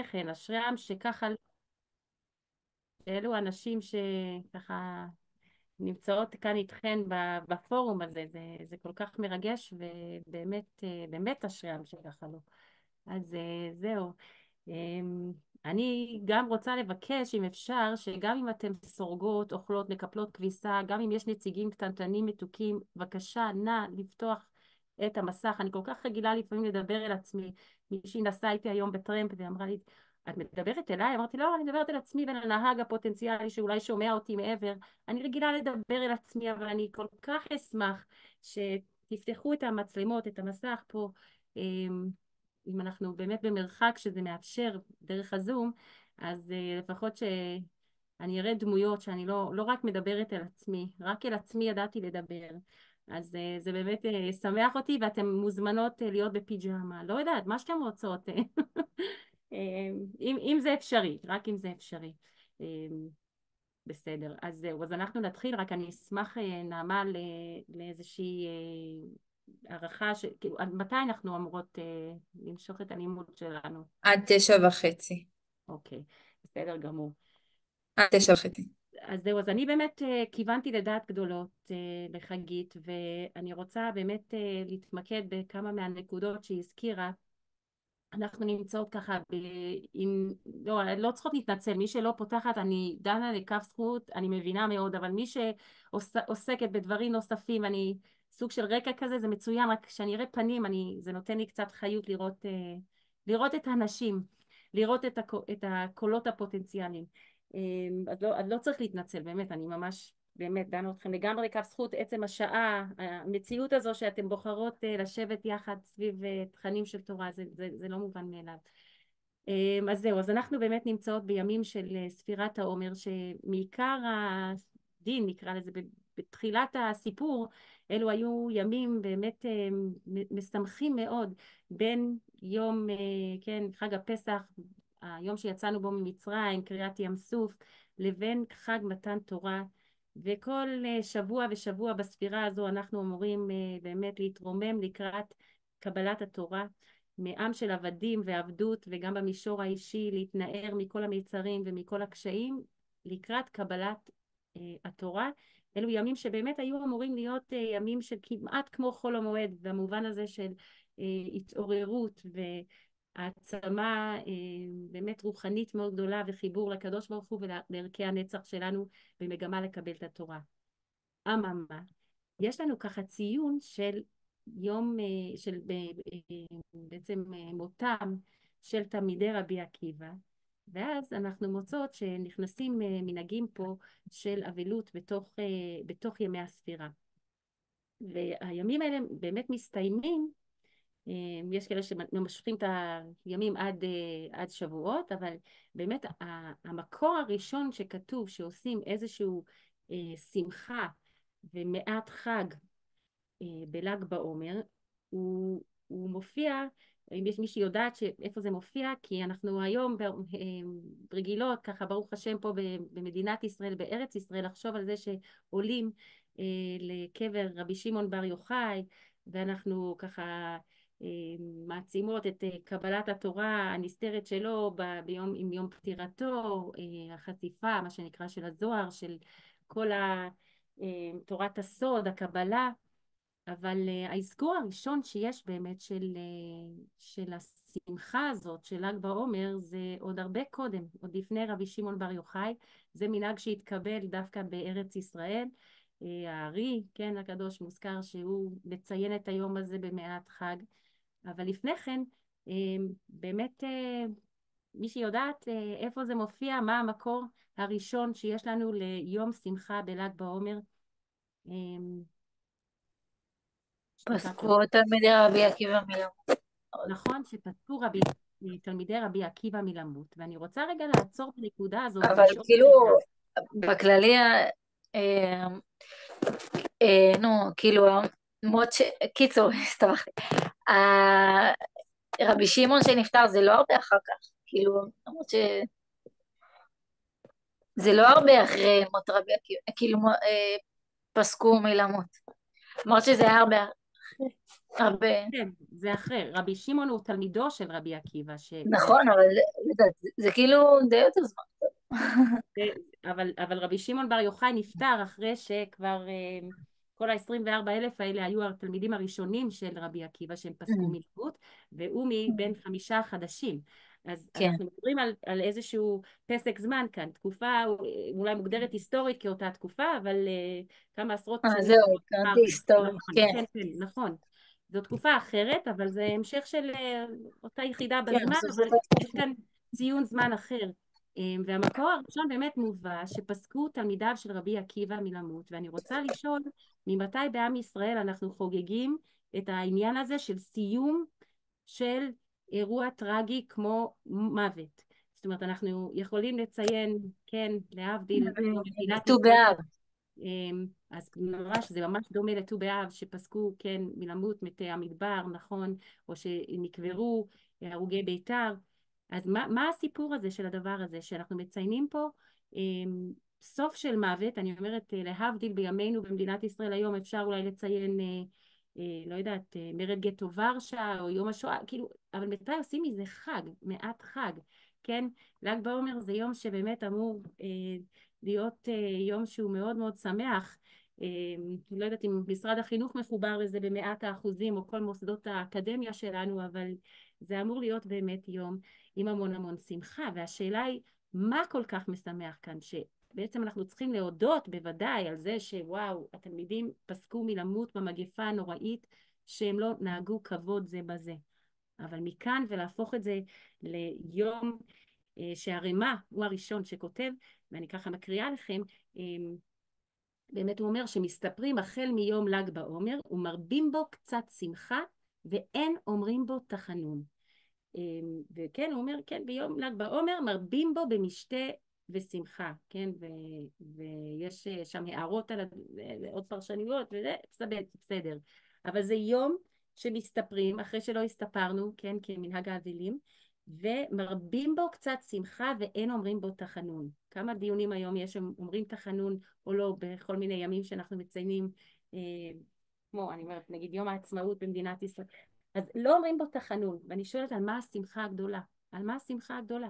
כן, אשריהם שככה, אלו אנשים שככה נמצאות כאן איתכן בפורום הזה, זה כל כך מרגש, ובאמת, באמת אשריהם שככה לא. אז זהו. אמ, אני גם רוצה לבקש, אם אפשר, שגם אם אתן סורגות, אוכלות, מקפלות כביסה, גם אם יש נציגים קטנטנים מתוקים, בבקשה, נא לפתוח את המסך. אני כל כך רגילה לפעמים לדבר אל עצמי. מישהי נסעה איתי היום בטרמפ ואמרה לי, את מדברת אליי? אמרתי, לא, אני מדברת אל עצמי ועל הנהג הפוטנציאלי שאולי שומע אותי מעבר. אני רגילה לדבר אל עצמי, אבל אני כל כך אשמח שתפתחו את המצלמות, את המסך פה. אם אנחנו באמת במרחק שזה מאפשר דרך הזום, אז לפחות שאני אראה דמויות שאני לא רק מדברת אל עצמי, רק אל עצמי ידעתי לדבר. אז זה באמת שמח אותי, ואתן מוזמנות להיות בפיג'מה, לא יודעת, מה שאתן רוצות, אם זה אפשרי, רק אם זה אפשרי. בסדר, אז זהו, אז אנחנו נתחיל, רק אני אשמח, נעמה, לאיזושהי הערכה, כאילו, עד מתי אנחנו אמורות למשוך את הלימוד שלנו? עד 9:30. אוקיי, בסדר גמור. עד 9:30. אז זהו, אז אני באמת כיוונתי לדעת גדולות לחגית, ואני רוצה באמת להתמקד בכמה מהנקודות שהיא הזכירה. אנחנו נמצאות ככה, לא צריכות להתנצל, מי שלא פותחת, אני דנה לכף זכות, אני מבינה מאוד, אבל מי שעוסקת בדברים נוספים, אני סוג של רקע כזה, זה מצוין, רק כשאני אראה פנים, זה נותן לי קצת חיות לראות את האנשים, לראות את הקולות הפוטנציאליים. אז לא צריך להתנצל, באמת, אני ממש באמת דנה אתכם לגמרי כף זכות, עצם השעה, המציאות הזו שאתם בוחרות לשבת יחד סביב תכנים של תורה, זה לא מובן מאליו. אז זהו, אז אנחנו באמת נמצאות בימים של ספירת העומר, שמעיקר הדין, נקרא לזה, בתחילת הסיפור, אלו היו ימים באמת משמחים מאוד, בין יום, כן, חג הפסח, היום שיצאנו בו ממצרים, קריעת ים סוף, לבין חג מתן תורה, וכל שבוע ושבוע בספירה הזו אנחנו אמורים באמת להתרומם לקראת קבלת התורה, מעם של עבדים ועבדות, וגם במישור האישי להתנער מכל המיצרים ומכל הקשיים לקראת קבלת התורה. אלו ימים שבאמת היו אמורים להיות ימים של כמעט כמו חול המועד, במובן הזה של התעוררות והעצמה באמת רוחנית מאוד גדולה, וחיבור לקדוש ברוך הוא ולערכי הנצח שלנו, במגמה לקבל את התורה. אממה, יש לנו ככה ציון של יום, של בעצם מותם של תלמידי רבי עקיבא, ואז אנחנו מוצאות שנכנסים מנהגים פה של אבלות בתוך ימי הספירה. והימים האלה באמת מסתיימים, יש כאלה שממשכים את הימים עד שבועות, אבל באמת המקור הראשון שכתוב שעושים איזשהו שמחה ומעט חג בל"ג בעומר, הוא מופיע, אם יש מישהי יודעת איפה זה מופיע, כי אנחנו היום רגילות, ככה ברוך השם פה במדינת ישראל, בארץ ישראל, לחשוב על זה שעולים לקבר רבי שמעון בר יוחאי, ואנחנו ככה מעצימות את קבלת התורה הנסתרת שלו עם יום פטירתו, החשיפה, מה שנקרא, של הזוהר, של כל תורת הסוד, הקבלה. אבל האזכור הראשון שיש באמת של השמחה הזאת של ל"ג בעומר, זה עוד הרבה קודם, עוד לפני רבי שמעון בר יוחאי. זה מנהג שהתקבל דווקא בארץ ישראל. הארי, כן, הקדוש, מוזכר שהוא מציין את היום הזה במעט חג. אבל לפני כן, באמת מי שיודעת איפה זה מופיע, מה המקור הראשון שיש לנו ליום שמחה בל"ג בעומר, שתיקת פסקו תלמידי רבי עקיבא מלמות. נכון, שפסקו תלמידי רבי עקיבא מלמות, ואני רוצה רגע לעצור בנקודה הזו אבל ולשאול כאילו, שאלה. בכללי, אה, נו, כאילו, קיצור, הסתבכתי. רבי שמעון שנפטר זה לא הרבה אחר כך, כאילו, למרות שזה לא הרבה אחרי מות רבי עקיבא, כאילו, פסקו מלמות. למרות שזה היה הרבה אחרי. הרבה, כן, זה אחרי. רבי שמעון הוא תלמידו של רבי עקיבא, נכון, אבל לדעת, זה כאילו די יותר זמן. אבל רבי שמעון בר יוחאי נפטר אחרי שכבר כל ה-24 אלף האלה היו התלמידים הראשונים של רבי עקיבא שהם פסקו מלכות, והוא מבין חמישה החדשים. אז כן. אנחנו מדברים על איזשהו פסק זמן כאן, תקופה אולי מוגדרת היסטורית כאותה תקופה, אבל כמה עשרות שנים זהו, קראתי אחר כך. היסטוריה, נכון, כן, כן, כן, נכון. זו תקופה אחרת, אבל זה המשך של אותה יחידה כן, בזמן, בסוף אבל זאת יש כאן ציון זמן אחר. והמקור הראשון באמת מובא שפסקו תלמידיו של רבי עקיבא מלמות, ואני רוצה לשאול ממתי בעם ישראל אנחנו חוגגים את העניין הזה של סיום של אירוע טרגי כמו מוות. זאת אומרת, אנחנו יכולים לציין, כן, להבדיל במדינת בט"ו ישראל, באב. אז ממש, זה ממש דומה לט"ו באב, שפסקו, כן, מלמות מתי המדבר, נכון, או שנקברו הרוגי בית"ר. אז מה הסיפור הזה של הדבר הזה, שאנחנו מציינים פה סוף של מוות, אני אומרת, להבדיל בימינו במדינת ישראל היום, אפשר אולי לציין, לא יודעת, מרד גטו ורשה, או יום השואה, כאילו, אבל מתי עושים מזה חג, מעט חג, כן? ל"ג בעומר זה יום שבאמת אמור להיות יום שהוא מאוד מאוד שמח. אני לא יודעת אם משרד החינוך מחובר לזה במאת האחוזים, או כל מוסדות האקדמיה שלנו, אבל זה אמור להיות באמת יום עם המון המון שמחה, והשאלה היא, מה כל כך משמח כאן? שבעצם אנחנו צריכים להודות בוודאי על זה שוואו, התלמידים פסקו מלמות במגפה הנוראית, שהם לא נהגו כבוד זה בזה. אבל מכאן ולהפוך את זה ליום שהרמ"א הוא הראשון שכותב, ואני ככה מקריאה לכם, באמת הוא אומר שמסתפרים החל מיום ל"ג בעומר ומרבים בו קצת שמחה ואין אומרים בו תחנון. וכן, הוא אומר, כן, ביום ל"ג בעומר מרבים בו במשתה ושמחה, כן, ויש שם הערות על עוד פרשנויות, וזה בסדר. אבל זה יום שמסתפרים, אחרי שלא הסתפרנו, כן, כמנהג האבלים, ומרבים בו קצת שמחה ואין אומרים בו תחנון. כמה דיונים היום יש שאומרים תחנון או לא, בכל מיני ימים שאנחנו מציינים, כמו, אני אומרת, נגיד יום העצמאות במדינת ישראל. אז לא אומרים בו תחנון, ואני שואלת על מה השמחה הגדולה? על מה השמחה הגדולה?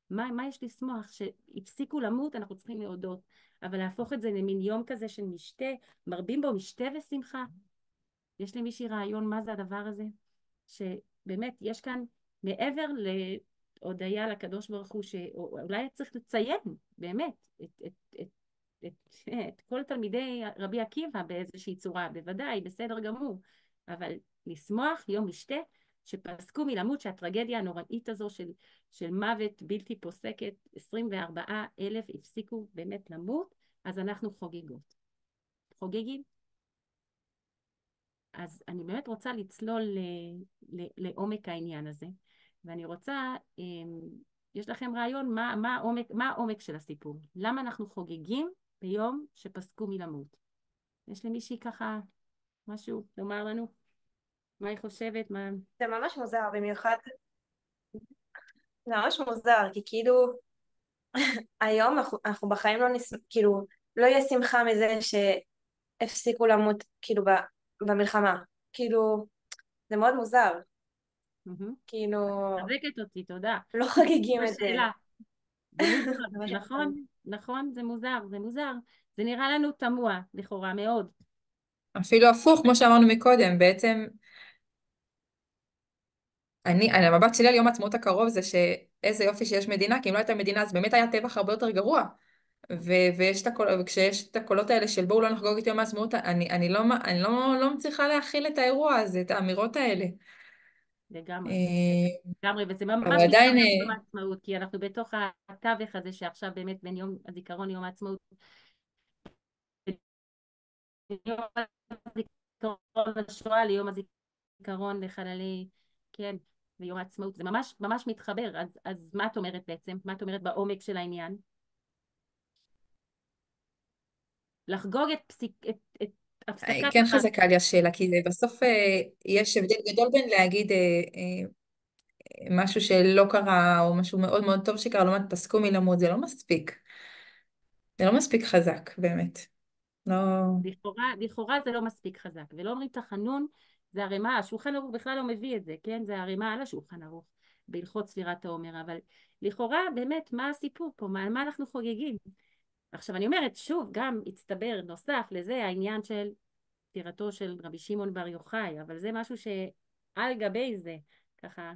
מה יש לשמוח? שהפסיקו למות, אנחנו צריכים להודות, אבל להפוך את זה למין יום כזה של משתה, מרבים בו משתה ושמחה? יש למישהי רעיון מה זה הדבר הזה? שבאמת יש כאן מעבר להודיה לקדוש ברוך הוא, שאולי צריך לציין באמת את כל תלמידי רבי עקיבא באיזושהי צורה, בוודאי, בסדר גמור, אבל לשמוח יום משתה שפסקו מלמות, שהטרגדיה הנוראית הזו של מוות בלתי פוסקת, 24 אלף הפסיקו באמת למות, אז אנחנו חוגגות. חוגגים? אז אני באמת רוצה לצלול לעומק העניין הזה, ואני רוצה, יש לכם רעיון מה העומק של הסיפור? למה אנחנו חוגגים ביום שפסקו מלמות? יש למישהי ככה משהו לומר לנו? מה היא חושבת? מה... זה ממש מוזר, במיוחד, זה ממש מוזר, כי כאילו היום אנחנו בחיים לא כאילו, לא יהיה שמחה מזה שהפסיקו למות, כאילו, במלחמה. כאילו, זה מאוד מוזר, מהמם. כאילו, מחזקת אותי, תודה. לא חוגגים את זה. בשאלה. זה מוזר, זה מה שאני- נכון? נכון, זה מוזר, זה מוזר. זה נראה לנו תמוה, לכאורה, מאוד. אפילו הפוך, כמו שאמרנו מקודם, בעצם המבט שלי על יום העצמאות הקרוב זה שאיזה יופי שיש מדינה, כי אם לא הייתה מדינה אז באמת היה טבח הרבה יותר גרוע. וכשיש את הקולות האלה של בואו לא נחגוג את יום העצמאות, אני לא מצליחה להכיל את האירוע הזה, את האמירות האלה. לגמרי. אה, לגמרי, וזה אבל ממש עדיין, מתחבר ליום העצמאות, כי אנחנו בתוך התווך הזה שעכשיו באמת בין יום הזיכרון ליום העצמאות, יום הזיכרון לשואה ליום הזיכרון לחללי, כן, ויום העצמאות, זה ממש ממש מתחבר. אז מה את אומרת בעצם? מה את אומרת בעומק של העניין? לחגוג את הפסקת כן חזקה לי השאלה, כי בסוף יש הבדל גדול בין להגיד משהו שלא קרה, או משהו מאוד מאוד טוב שקרה, לעומת פסקו מלמות, זה לא מספיק. זה לא מספיק חזק, באמת. לא... לכאורה זה לא מספיק חזק, ולא אומרים תחנון זה ערימה, השולחן ערוך בכלל לא מביא את זה, כן? זה ערימה על השולחן ערוך, בהלכות ספירת העומר, אבל לכאורה באמת, מה הסיפור פה? מה אנחנו חוגגים? עכשיו אני אומרת, שוב, גם הצטבר נוסף לזה העניין של פטירתו של רבי שמעון בר יוחאי, אבל זה משהו שעל גבי זה, ככה,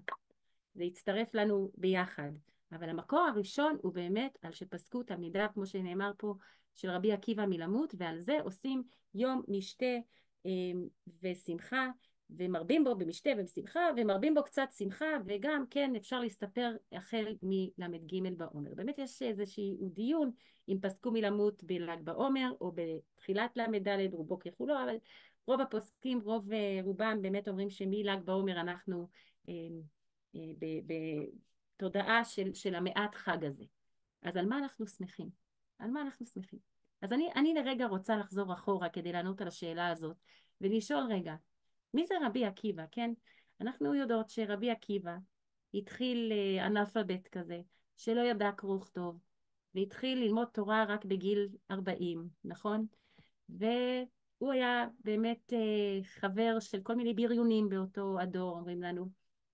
זה יצטרף לנו ביחד. אבל המקור הראשון הוא באמת על שפסקו תלמידיו, כמו שנאמר פה, של רבי עקיבא מלמות, ועל זה עושים יום משתה ושמחה, ומרבים בו במשתה ובשמחה, ומרבים בו קצת שמחה, וגם כן אפשר להסתפר החל מל"ג בעומר. באמת יש איזשהו דיון אם פסקו מלמות בל"ג בעומר, או בתחילת ל"ד, רובו ככולו, אבל רוב הפוסקים, רובם באמת אומרים שמל"ג בעומר אנחנו בתודעה של המעט חג הזה. אז על מה אנחנו שמחים? על מה אנחנו שמחים? אז אני לרגע רוצה לחזור אחורה כדי לענות על השאלה הזאת, ולשאול רגע, מי זה רבי עקיבא, כן? אנחנו יודעות שרבי עקיבא התחיל אנאלפבית כזה, שלא ידע קרוא וכתוב, והתחיל ללמוד תורה רק בגיל 40, נכון? והוא היה באמת חבר של כל מיני בריונים באותו הדור, אומרים לנו.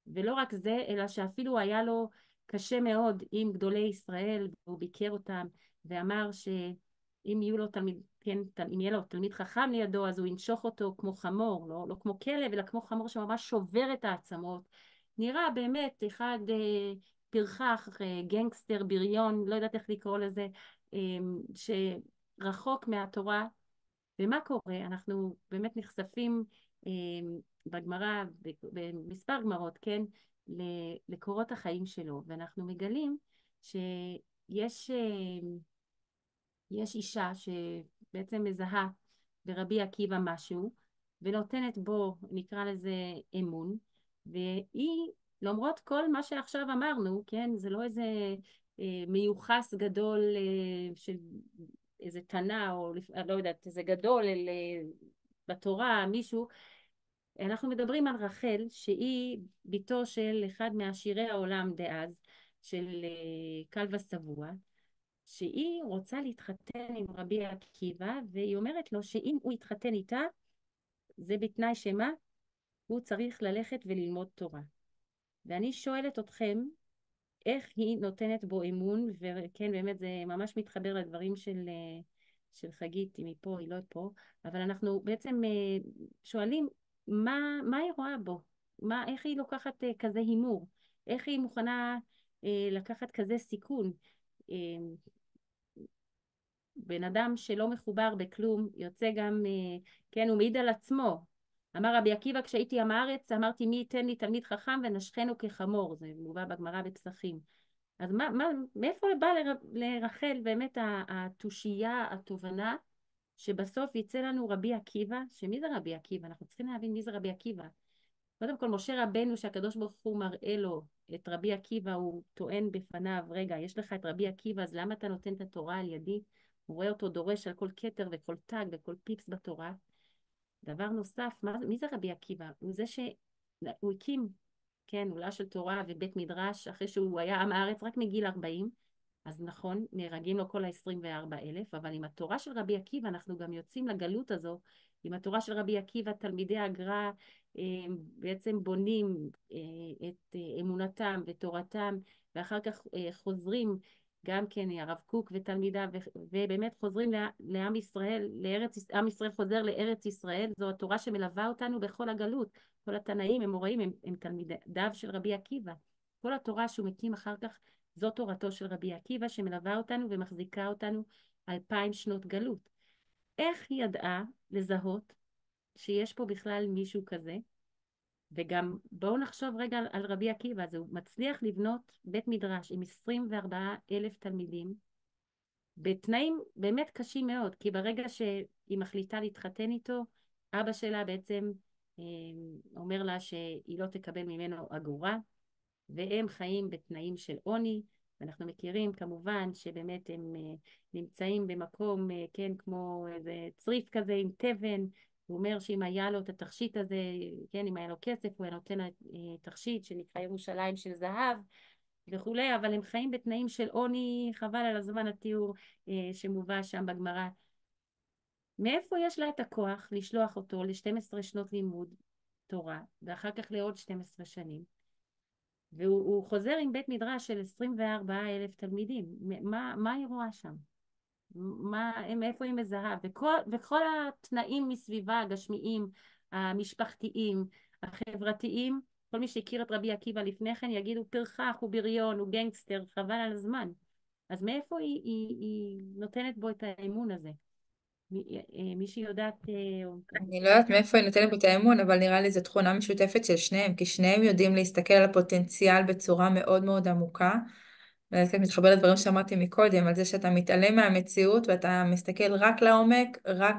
ולא רק זה, אלא שאפילו היה לו קשה מאוד עם גדולי ישראל, והוא ביקר אותם, ואמר שאם יהיו לו תלמיד, כן, אם יהיה לו תלמיד חכם לידו, אז הוא ינשוך אותו כמו חמור, לא כמו כלב, אלא כמו חמור שממש שובר את העצמות. נראה באמת אחד פרחח, גנגסטר, בריון, לא יודעת איך לקרוא לזה, שרחוק מהתורה. ומה קורה? אנחנו באמת נחשפים בגמרא, במספר גמרות, כן, לקורות החיים שלו, ואנחנו מגלים שיש יש אישה שבעצם מזהה ברבי עקיבא משהו, ונותנת בו, נקרא לזה אמון, והיא, למרות כל מה שעכשיו אמרנו, כן, זה לא איזה מיוחס גדול של איזה תנא, או לא יודעת, איזה גדול בתורה, מישהו, אנחנו מדברים על רחל, שהיא ביתו של אחד מעשירי העולם דאז, של כלבא שבוע, שהיא רוצה להתחתן עם רבי עקיבא, והיא אומרת לו שאם הוא יתחתן איתה, זה בתנאי שמה? הוא צריך ללכת וללמוד תורה. ואני שואלת אתכם, איך היא נותנת בו אמון, וכן, באמת זה ממש מתחבר לדברים של חגית, היא מפה, היא לא פה, אבל אנחנו בעצם שואלים, מה היא רואה בו? איך היא לוקחת כזה הימור? איך היא מוכנה לקחת כזה סיכון? בן אדם שלא מחובר בכלום, יוצא גם, כן, הוא מעיד על עצמו. אמר רבי עקיבא, כשהייתי עם הארץ, אמרתי, מי ייתן לי תלמיד חכם ונשכנו כחמור. זה מובא בגמרא בפסחים. אז מאיפה בא לרחל באמת התושייה, התובנה, שבסוף יצא לנו רבי עקיבא, שמי זה רבי עקיבא? אנחנו צריכים להבין מי זה רבי עקיבא. קודם כל, משה רבנו, שהקדוש ברוך הוא מראה לו את רבי עקיבא, הוא טוען בפניו, רגע, יש לך את רבי עקיבא, אז למה אתה נותן את התורה על ידי? הוא רואה אותו דורש על כל כתר וכל תג וכל פיפס בתורה. דבר נוסף, מי זה רבי עקיבא? הוא זה שהוא הקים, כן, עולה של תורה ובית מדרש, אחרי שהוא היה עם הארץ רק מגיל 40, אז נכון, נהרגים לו כל ה-24,000, אבל עם התורה של רבי עקיבא אנחנו גם יוצאים לגלות הזו. עם התורה של רבי עקיבא תלמידי הגר"א בעצם בונים את אמונתם ותורתם, ואחר כך חוזרים גם כן הרב קוק ותלמידיו, ובאמת חוזרים לעם ישראל, עם ישראל חוזר לארץ ישראל. זו התורה שמלווה אותנו בכל הגלות. כל התנאים, אמוראים, הם תלמידיו של רבי עקיבא. כל התורה שהוא מקים אחר כך, זו תורתו של רבי עקיבא שמלווה אותנו ומחזיקה אותנו 2000 שנות גלות. איך היא ידעה לזהות שיש פה בכלל מישהו כזה? וגם בואו נחשוב רגע על רבי עקיבא, אז הוא מצליח לבנות בית מדרש עם 24,000 תלמידים, בתנאים באמת קשים מאוד, כי ברגע שהיא מחליטה להתחתן איתו, אבא שלה בעצם אומר לה שהיא לא תקבל ממנו אגורה, והם חיים בתנאים של עוני, ואנחנו מכירים כמובן שבאמת הם נמצאים במקום, כן, כמו איזה צריף כזה עם תבן. הוא אומר שאם היה לו את התכשיט הזה, כן, אם היה לו כסף, הוא היה נותן תכשיט שנקרא ירושלים של זהב וכולי, אבל הם חיים בתנאים של עוני, חבל על הזמן התיאור שמובא שם בגמרא. מאיפה יש לה את הכוח לשלוח אותו ל-12 שנות לימוד תורה, ואחר כך לעוד 12 שנים. והוא חוזר עם בית מדרש של 24,000 תלמידים. מה היא רואה שם? מאיפה היא מזהה? וכל התנאים מסביבה, הגשמיים, המשפחתיים, החברתיים, כל מי שהכיר את רבי עקיבא לפני כן יגידו פרחח, הוא בריון, הוא גנגסטר, חבל על הזמן. אז מאיפה היא נותנת בו את האמון הזה? מי שיודעת... אני לא יודעת מאיפה היא נותנת את האמון, אבל נראה לי זו תכונה משותפת של שניהם, כי שניהם יודעים להסתכל על הפוטנציאל בצורה מאוד מאוד עמוקה. ואני קצת מתחבר לדברים שאמרתי מקודם, על זה שאתה מתעלם מהמציאות ואתה מסתכל רק לעומק, רק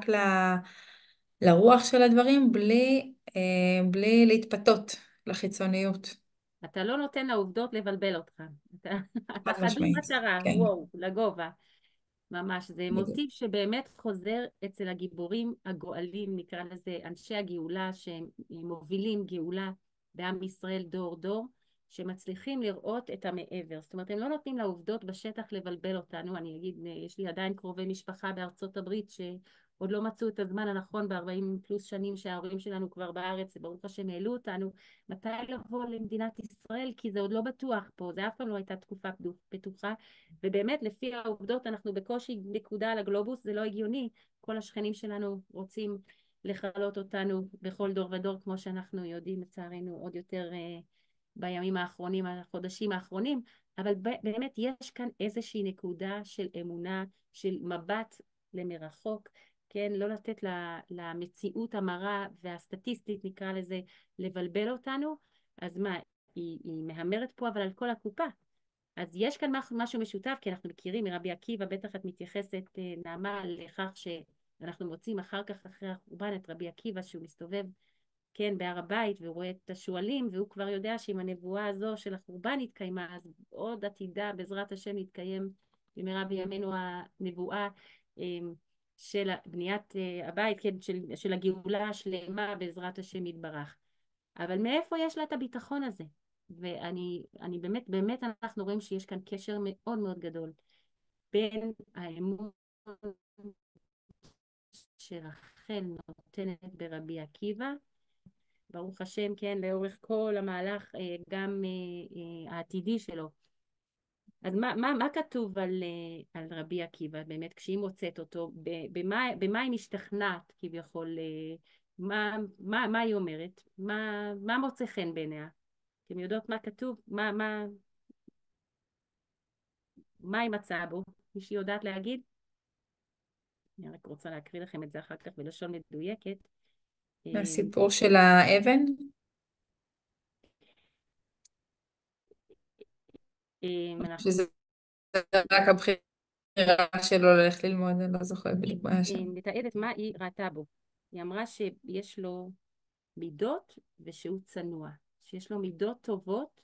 לרוח של הדברים, בלי להתפתות לחיצוניות. אתה לא נותן לעובדות לבלבל אותך. אתה חד חדור משמעית, מטרה, כן, וואו, לגובה. ממש, זה בדיוק. מוטיב שבאמת חוזר אצל הגיבורים הגואלים, נקרא לזה אנשי הגאולה, שהם מובילים גאולה בעם ישראל דור דור, שמצליחים לראות את המעבר. זאת אומרת, הם לא נותנים לעובדות בשטח לבלבל אותנו. אני אגיד, יש לי עדיין קרובי משפחה בארצות הברית שעוד לא מצאו את הזמן הנכון ב-40 פלוס שנים שההורים שלנו כבר בארץ, ברוך השם העלו אותנו, מתי לבוא למדינת ישראל, כי זה עוד לא בטוח פה, זה אף פעם לא הייתה תקופה בטוחה, ובאמת לפי העובדות אנחנו בקושי נקודה על הגלובוס, זה לא הגיוני, כל השכנים שלנו רוצים לכלות אותנו בכל דור ודור, כמו שאנחנו יודעים לצערנו עוד יותר בימים האחרונים, החודשים האחרונים, אבל באמת יש כאן איזושהי נקודה של אמונה, של מבט למרחוק, כן, לא לתת למציאות המרה והסטטיסטית נקרא לזה לבלבל אותנו. אז מה, היא מהמרת פה אבל על כל הקופה. אז יש כאן משהו משותף, כי אנחנו מכירים מרבי עקיבא, בטח את מתייחסת נעמה לכך שאנחנו מוצאים אחר כך אחרי החורבן את רבי עקיבא שהוא מסתובב כן בהר הבית והוא רואה את השועלים והוא כבר יודע שאם הנבואה הזו של החורבן התקיימה אז עוד עתידה בעזרת השם להתקיים במהרה בימינו הנבואה של בניית הבית, כן, של הגאולה השלמה בעזרת השם יתברך. אבל מאיפה יש לה את הביטחון הזה? ואני באמת אנחנו רואים שיש כאן קשר מאוד מאוד גדול בין האמון שרחל נותנת ברבי עקיבא, ברוך השם, כן, לאורך כל המהלך גם העתידי שלו. אז מה כתוב על רבי עקיבא באמת כשהיא מוצאת אותו? במה היא משתכנעת כביכול? מה היא אומרת? מה מוצא חן בעיניה? אתם יודעות מה כתוב? מה היא מצאה בו? מישהי יודעת להגיד? אני רק רוצה להקריא לכם את זה אחר כך בלשון מדויקת. מהסיפור של האבן, אנחנו שזה רק הבחירה שלו ללכת ללמוד, אני לא זוכרת בדיוק מה היה שם. מתעדת מה היא ראתה בו. היא אמרה שיש לו מידות ושהוא צנוע, שיש לו מידות טובות,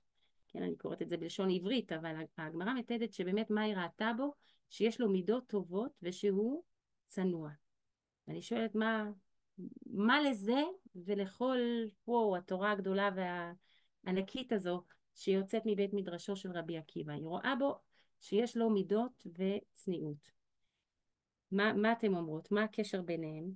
כן, אני קוראת את זה בלשון עברית, אבל הגמרא מתעדת שבאמת מה היא ראתה בו, שיש לו מידות טובות ושהוא צנוע. ואני שואלת מה לזה ולכל התורה הגדולה והענקית הזו שיוצאת מבית מדרשו של רבי עקיבא. היא רואה בו שיש לו מידות וצניעות. מה אתם אומרות? מה הקשר ביניהם?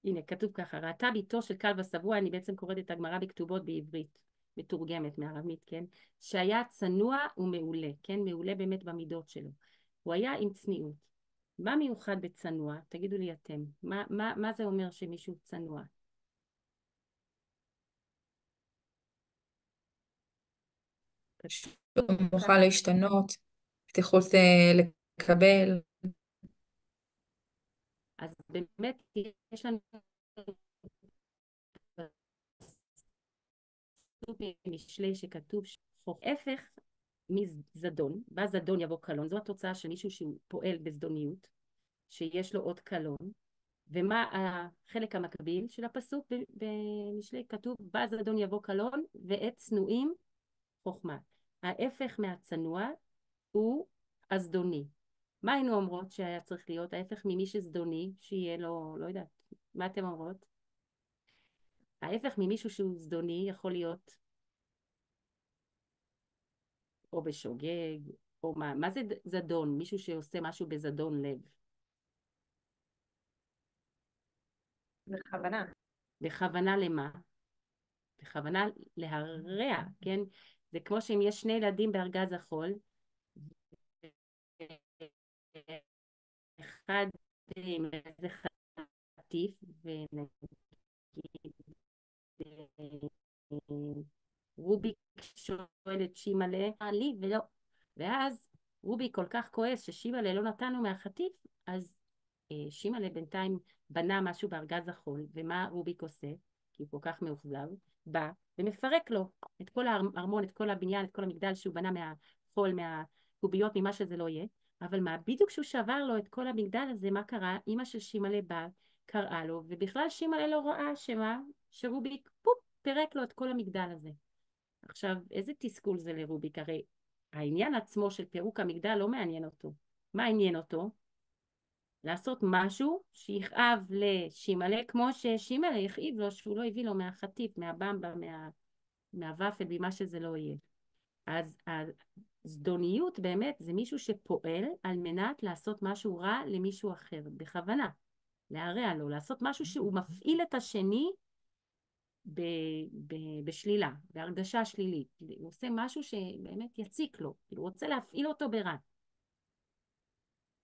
הנה, כתוב ככה, ראתה ביתו של כלבא שבוע, אני בעצם קוראת את הגמרא בכתובות בעברית, מתורגמת מארמית, כן? שהיה צנוע ומעולה, כן? מעולה באמת במידות שלו. הוא היה עם צניעות. מה מיוחד בצנוע? תגידו לי אתם. מה זה אומר שמישהו צנוע? שהוא מוכן להשתנות, פתיחות לקבל. אז באמת יש לנו משלי שכתוב הפך מזדון, בא זדון יבוא קלון, זו התוצאה של מישהו שהוא פועל בזדוניות, שיש לו עוד קלון, ומה החלק המקביל של הפסוק במשלי כתוב, בא זדון יבוא קלון ועת צנועים חוכמה. ההפך מהצנוע הוא הזדוני. מה היינו אומרות שהיה צריך להיות? ההפך ממי שזדוני, שיהיה לו, לא יודעת, מה אתם אומרות? ההפך ממישהו שהוא זדוני יכול להיות או בשוגג, או מה זה זדון? מישהו שעושה משהו בזדון לב. בכוונה. בכוונה למה? בכוונה להרע, כן? זה כמו שאם יש שני ילדים בארגז החול, אחד עם איזה חטיף, ונגיד רוביק שואל את שימאלה, לי ולא. ואז רוביק כל כך כועס ששימאלה לא נתנו מהחטיף, אז שימאלה בינתיים בנה משהו בארגז החול, ומה רוביק עושה? כי הוא כל כך מאוכזב, בא ומפרק לו את כל הארמון, את כל הבניין, את כל המגדל שהוא בנה מהחול, מהקוביות, ממה שזה לא יהיה. אבל מה, בדיוק כשהוא שבר לו את כל המגדל הזה, מה קרה? אמא של שימאלה באה, קראה לו, ובכלל שימאלה לא רואה שמה? שרוביק פופ, פירק לו את כל המגדל הזה. עכשיו, איזה תסכול זה לרוביק? הרי העניין עצמו של פירוק המגדל לא מעניין אותו. מה עניין אותו? לעשות משהו שיכאב לשימאלה, כמו ששימאלה יכאיב לו שהוא לא הביא לו מהחטיף, מהבמבה, מהוואפל, ממה שזה לא יהיה. אז הזדוניות באמת זה מישהו שפועל על מנת לעשות משהו רע למישהו אחר, בכוונה, להרע לו, לעשות משהו שהוא מפעיל את השני בשלילה, בהרגשה שלילית. הוא עושה משהו שבאמת יציק לו, הוא רוצה להפעיל אותו ברע.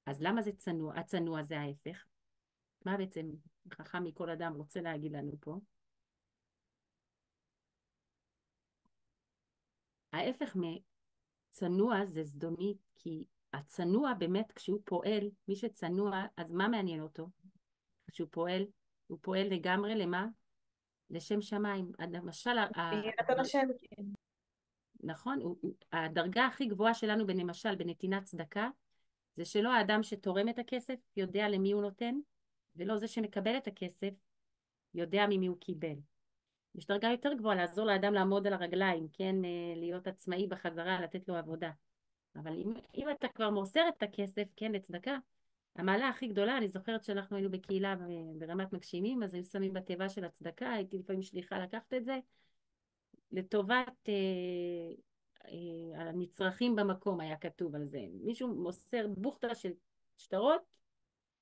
אז למה זה צנוע? הצנוע זה ההפך. מה בעצם חכם מכל אדם רוצה להגיד לנו פה? ההפך מצנוע זה זדוני, כי הצנוע באמת כשהוא פועל, מי שצנוע, אז מה מעניין אותו? כשהוא פועל, הוא פועל לגמרי למה? לשם שמיים. למשל, יראת השם. נכון, הדרגה הכי גבוהה שלנו למשל בנתינת צדקה, זה שלא האדם שתורם את הכסף יודע למי הוא נותן, ולא זה שמקבל את הכסף יודע ממי הוא קיבל. יש דרגה יותר גבוהה לעזור לאדם לעמוד על הרגליים, כן, להיות עצמאי בחזרה, לתת לו עבודה. אבל אם אתה כבר מוסר את הכסף, כן, לצדקה, המעלה הכי גדולה, אני זוכרת שאנחנו היינו בקהילה ברמת מגשימים, אז היו שמים בתיבה של הצדקה, הייתי לפעמים שליחה לקחת את זה, לטובת הנצרכים במקום היה כתוב על זה. מישהו מוסר בוכתה של שטרות,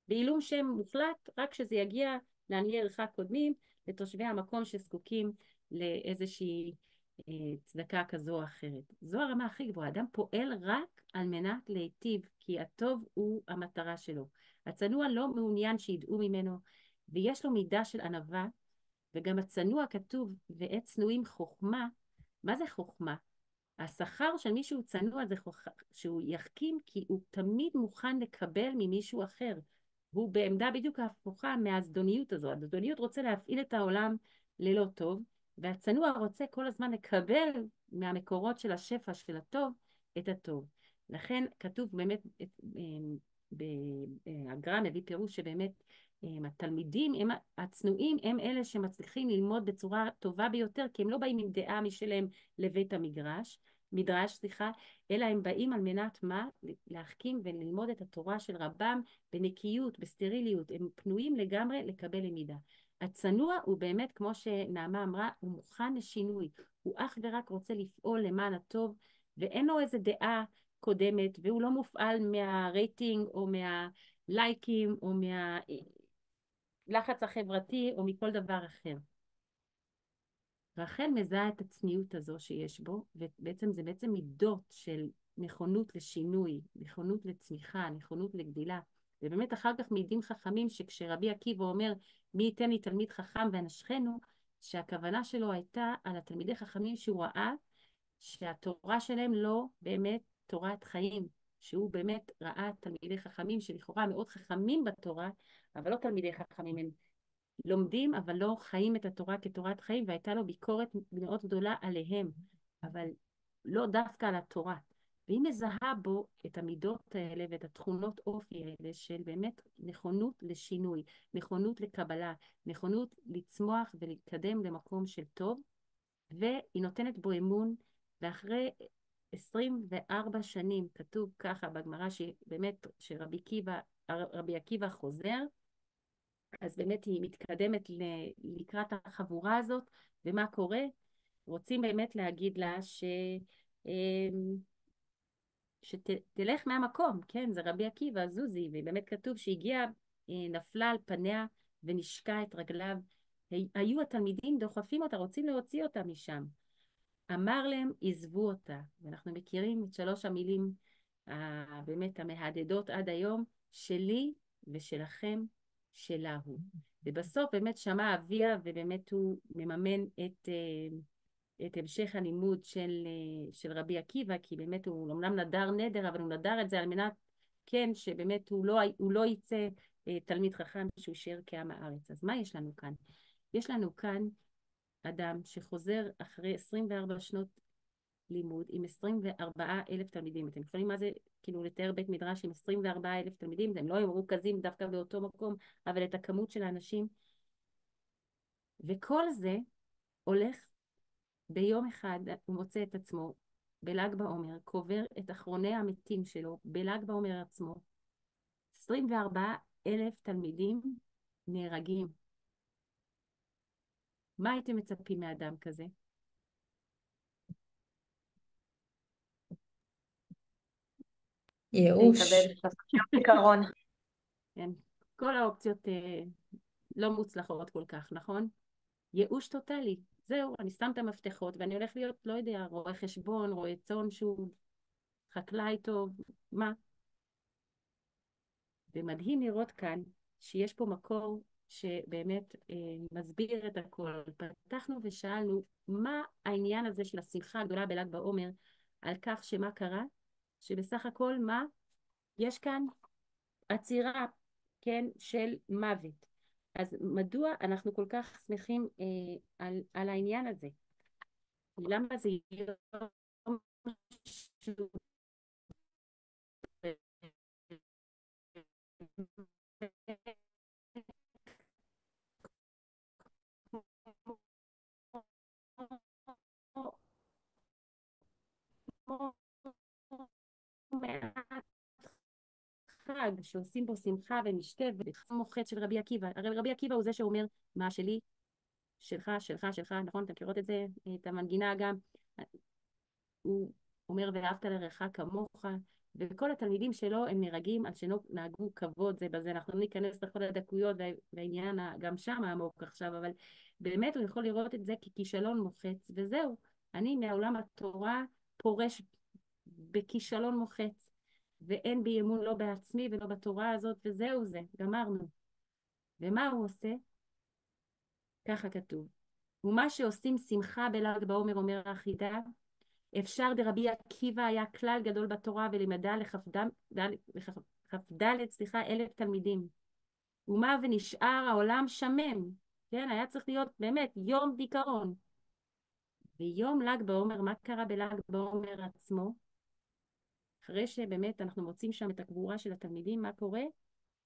בעילום שם מוחלט, רק שזה יגיע לעניי עירך קודמים, לתושבי המקום שזקוקים לאיזושהי צדקה כזו או אחרת. זו הרמה הכי גבוהה. אדם פועל רק על מנת להיטיב, כי הטוב הוא המטרה שלו. הצנוע לא מעוניין שידעו ממנו, ויש לו מידה של ענווה, וגם הצנוע כתוב, ועת צנועים חוכמה. מה זה חוכמה? השכר של מישהו צנוע זה שהוא יחכים, כי הוא תמיד מוכן לקבל ממישהו אחר. הוא בעמדה בדיוק ההפוכה מהזדוניות הזו. הזדוניות רוצה להפעיל את העולם ללא טוב, והצנוע רוצה כל הזמן לקבל מהמקורות של השפע של הטוב את הטוב. לכן כתוב באמת, הגר"א מביא פירוש שבאמת התלמידים הצנועים הם אלה שמצליחים ללמוד בצורה טובה ביותר, כי הם לא באים עם דעה משלהם לבית מדרש, אלא הם באים על מנת מה? להחכים וללמוד את התורה של רבם בנקיות, בסטריליות, הם פנויים לגמרי לקבל למידה. הצנוע הוא באמת, כמו שנעמה אמרה, הוא מוכן לשינוי, הוא אך ורק רוצה לפעול למען הטוב, ואין לו איזה דעה קודמת, והוא לא מופעל מהרייטינג או מהלייקים או מהלחץ החברתי או מכל דבר אחר. רחל מזהה את הצניעות הזו שיש בו, ובעצם זה בעצם מידות של נכונות לשינוי, נכונות לצמיחה, נכונות לגדילה. ובאמת אחר כך מעידים חכמים שכשרבי עקיבא אומר מי ייתן לי תלמיד חכם ואנשכנו, שהכוונה שלו הייתה על התלמידי חכמים שהוא ראה שהתורה שלהם לא באמת תורת חיים, שהוא באמת ראה תלמידי חכמים שלכאורה מאוד חכמים בתורה, אבל לא תלמידי חכמים, הם לומדים אבל לא חיים את התורה כתורת חיים, והייתה לו ביקורת מאוד גדולה עליהם, אבל לא דווקא על התורה. והיא מזהה בו את המידות האלה ואת התכונות אופי האלה של באמת נכונות לשינוי, נכונות לקבלה, נכונות לצמוח ולהתקדם למקום של טוב, והיא נותנת בו אמון, ואחרי 24 שנים, כתוב ככה בגמרא שבאמת שרבי עקיבא חוזר, אז באמת היא מתקדמת לקראת החבורה הזאת, ומה קורה? רוצים באמת להגיד לה שתלך מהמקום, כן? זה רבי עקיבא, זוזי, ובאמת כתוב שהגיעה, נפלה על פניה ונשקע את רגליו. היו התלמידים דוחפים אותה, רוצים להוציא אותה משם. אמר להם, עזבו אותה. ואנחנו מכירים את 3 המילים באמת המהדהדות עד היום, שלי ושלכם, שלה הוא. ובסוף באמת שמע אביה, ובאמת הוא מממן את המשך הלימוד של רבי עקיבא, כי באמת הוא אמנם נדר נדר, אבל הוא נדר את זה על מנת, כן, שבאמת הוא לא יצא תלמיד חכם שהוא יישאר כעם הארץ. אז מה יש לנו כאן? יש לנו כאן אדם שחוזר אחרי 24 שנות לימוד עם 24,000 תלמידים. אתם יכולים מה זה, כאילו, לתאר בית מדרש עם 24,000 תלמידים? הם לא היו מרוכזים דווקא באותו מקום, אבל את הכמות של האנשים. וכל זה הולך ביום אחד, הוא מוצא את עצמו בל"ג בעומר, קובר את אחרוני המתים שלו בל"ג בעומר עצמו. 24,000 תלמידים נהרגים. מה הייתם מצפים מאדם כזה? ייאוש. להתאבד, לעשות זיכרון. כן. כל האופציות לא מוצלחות כל כך, נכון? ייאוש טוטלי. זהו, אני שם את המפתחות ואני הולך להיות, לא יודע, רואה חשבון, רואה צאן שהוא חקלאי טוב, מה? ומדהים לראות כאן שיש פה מקור שבאמת מסביר את הכל. פתחנו ושאלנו מה העניין הזה של השמחה הגדולה בל"ג בעומר, על כך שמה קרה? שבסך הכל מה? יש כאן עצירה, כן, של מוות. אז מדוע אנחנו כל כך שמחים על העניין הזה? למה זה יום שהוא מעט חג, שעושים בו שמחה ומשתה ומוחץ של רבי עקיבא. הרי רבי עקיבא הוא זה שאומר, מה שלי? שלך, שלך, שלך, נכון? אתם מכירות את זה? את המנגינה גם. הוא אומר, ואהבת לרעך כמוך, וכל התלמידים שלו הם נהרגים על שנהגו כבוד זה בזה. אנחנו לא ניכנס לכל הדקויות והעניין גם שם העמוק עכשיו, אבל באמת הוא יכול לראות את זה ככישלון מוחץ, וזהו. אני מעולם התורה פורש בכישלון מוחץ, ואין בי אמון לא בעצמי ולא בתורה הזאת, וזהו זה, גמרנו. ומה הוא עושה? ככה כתוב. ומה שעושים שמחה בל"ג בעומר, אומר החידה, אפשר דרבי עקיבא היה כלל גדול בתורה ולימדה לכ"ד 1,000 תלמידים. ומה ונשאר העולם שמם, כן, היה צריך להיות באמת יום דיכאון. ויום ל"ג בעומר, מה קרה בל"ג בעומר עצמו? אחרי שבאמת אנחנו מוצאים שם את הגבורה של התלמידים, מה קורה?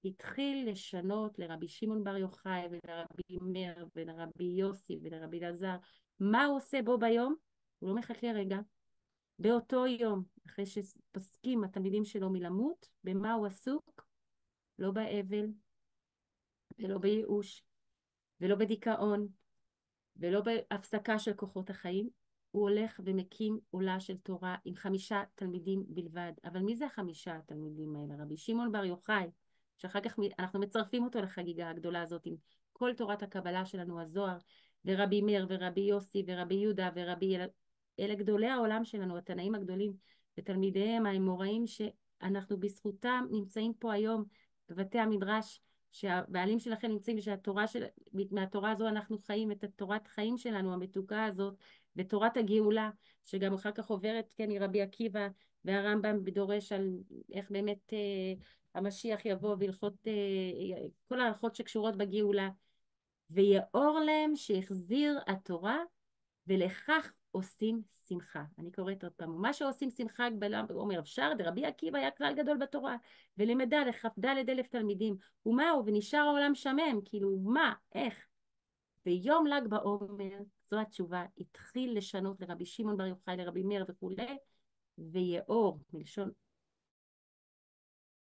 התחיל לשנות לרבי שמעון בר יוחאי ולרבי מאיר ולרבי יוסי ולרבי אלעזר. מה הוא עושה בו ביום? הוא לא מחכה רגע. באותו יום, אחרי שפוסקים התלמידים שלו מלמות, במה הוא עסוק? לא באבל, ולא בייאוש, ולא בדיכאון, ולא בהפסקה של כוחות החיים. הוא הולך ומקים עולה של תורה עם 5 תלמידים בלבד. אבל מי זה 5 התלמידים האלה? רבי שמעון בר יוחאי, שאחר כך אנחנו מצרפים אותו לחגיגה הגדולה הזאת עם כל תורת הקבלה שלנו, הזוהר, ורבי מאיר, ורבי יוסי, ורבי יהודה, אלה גדולי העולם שלנו, התנאים הגדולים, ותלמידיהם האמוראים שאנחנו בזכותם נמצאים פה היום בבתי המדרש, שהבעלים שלכם נמצאים, מהתורה הזו אנחנו חיים את התורת חיים שלנו, המתוקה הזאת, ותורת הגאולה, שגם אחר כך עוברת, כן, רבי עקיבא והרמב"ם דורש על איך באמת המשיח יבוא והלכות, כל ההלכות שקשורות בגאולה, ויאור להם שהחזיר התורה, ולכך עושים שמחה. אני קוראת עוד פעם, מה שעושים שמחה בל"ג בעומר, אפשר, רבי עקיבא היה כלל גדול בתורה, ולימדה לכ"ד 1,000 תלמידים, ומהו, ונשאר העולם שמם, כאילו, מה, איך? ויום ל"ג בעומר, זו התשובה, התחיל לשנות לרבי שמעון בר יוחאי, לרבי מאיר וכולי, ויאור, מלשון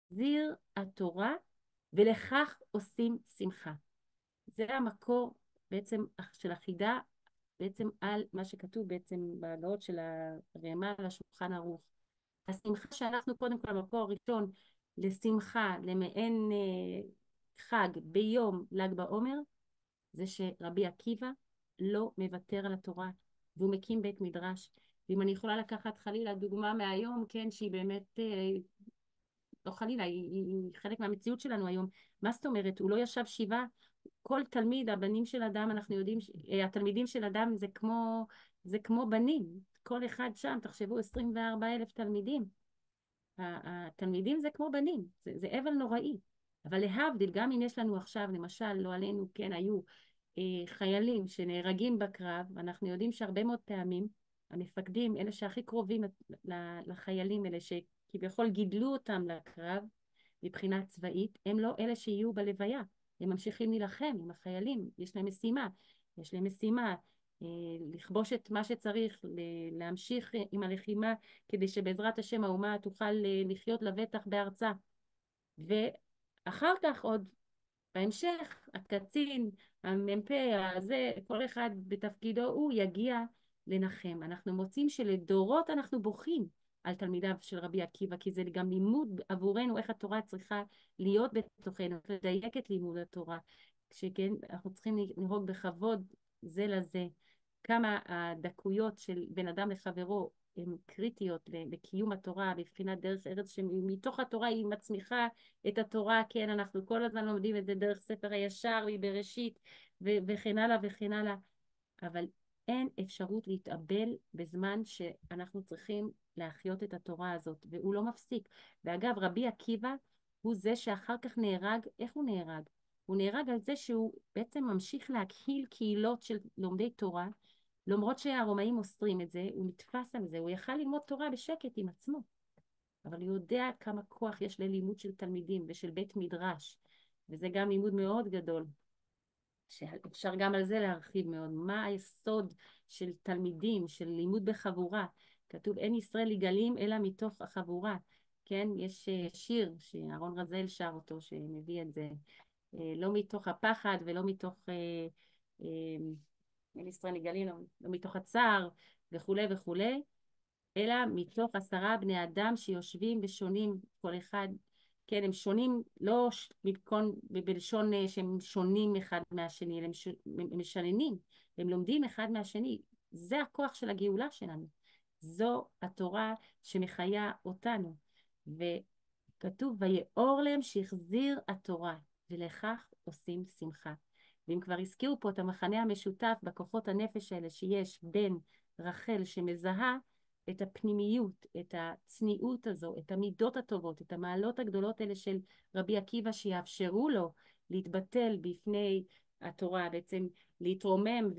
זיר התורה, ולכך עושים שמחה. זה המקור בעצם של החידה, בעצם על מה שכתוב בעצם בהגאות של הרמ"א על השולחן ערוך. השמחה שאנחנו קודם כל המקור הראשון לשמחה, למעין חג ביום ל"ג בעומר, זה שרבי עקיבא לא מוותר על התורה, והוא מקים בית מדרש. ואם אני יכולה לקחת חלילה דוגמה מהיום, כן, שהיא באמת, לא חלילה, היא חלק מהמציאות שלנו היום. מה זאת אומרת? הוא לא ישב שבעה. כל תלמיד, הבנים של אדם, אנחנו יודעים, התלמידים של אדם זה כמו בנים. כל אחד שם, תחשבו, 24,000 תלמידים. התלמידים זה כמו בנים, זה אבל נוראי. אבל להבדיל, גם אם יש לנו עכשיו, למשל, לא עלינו, כן, היו חיילים שנהרגים בקרב, אנחנו יודעים שהרבה מאוד פעמים המפקדים, אלה שהכי קרובים לחיילים, אלה שכביכול גידלו אותם לקרב מבחינה צבאית, הם לא אלה שיהיו בלוויה, הם ממשיכים להילחם עם החיילים, יש להם משימה, יש להם משימה לכבוש את מה שצריך, להמשיך עם הלחימה כדי שבעזרת השם האומה תוכל לחיות לבטח בארצה. ואחר כך עוד בהמשך, הקצין, המ"פ, הזה, כל אחד בתפקידו הוא יגיע לנחם. אנחנו מוצאים שלדורות אנחנו בוכים על תלמידיו של רבי עקיבא, כי זה גם לימוד עבורנו איך התורה צריכה להיות בתוכנו, לדייק את לימוד התורה. שכן, אנחנו צריכים לנהוג בכבוד זה לזה. כמה הדקויות של בן אדם לחברו הן קריטיות לקיום התורה, בבחינת דרך ארץ שמתוך התורה היא מצמיחה את התורה, כן, אנחנו כל הזמן לומדים את זה דרך ספר הישר מבראשית וכן הלאה וכן הלאה, אבל אין אפשרות להתאבל בזמן שאנחנו צריכים להחיות את התורה הזאת, והוא לא מפסיק. ואגב, רבי עקיבא הוא זה שאחר כך נהרג. איך הוא נהרג? הוא נהרג על זה שהוא בעצם ממשיך להקהיל קהילות של לומדי תורה, למרות שהרומאים אוסרים את זה, הוא נתפס על זה, הוא יכל ללמוד תורה בשקט עם עצמו. אבל הוא יודע כמה כוח יש ללימוד של תלמידים ושל בית מדרש, וזה גם לימוד מאוד גדול, שאפשר גם על זה להרחיב מאוד. מה היסוד של תלמידים, של לימוד בחבורה? כתוב, אין ישראל יגלים אלא מתוך החבורה. כן, יש שיר שאהרון רזל שר אותו, שמביא את זה, לא מתוך הפחד ולא מתוך, אין ישראל יגלים, לא מתוך הצער וכולי וכולי, אלא מתוך 10 בני אדם שיושבים ושונים כל אחד, כן, הם שונים, לא בלשון שהם שונים אחד מהשני, הם משננים, הם לומדים אחד מהשני. זה הכוח של הגאולה שלנו. זו התורה שמחיה אותנו. וכתוב, ויאור להם שהחזיר התורה, ולכך עושים שמחה. ואם כבר הזכירו פה את המחנה המשותף בכוחות הנפש האלה שיש בין רחל שמזהה את הפנימיות, את הצניעות הזו, את המידות הטובות, את המעלות הגדולות האלה של רבי עקיבא, שיאפשרו לו להתבטל בפני התורה, בעצם להתרומם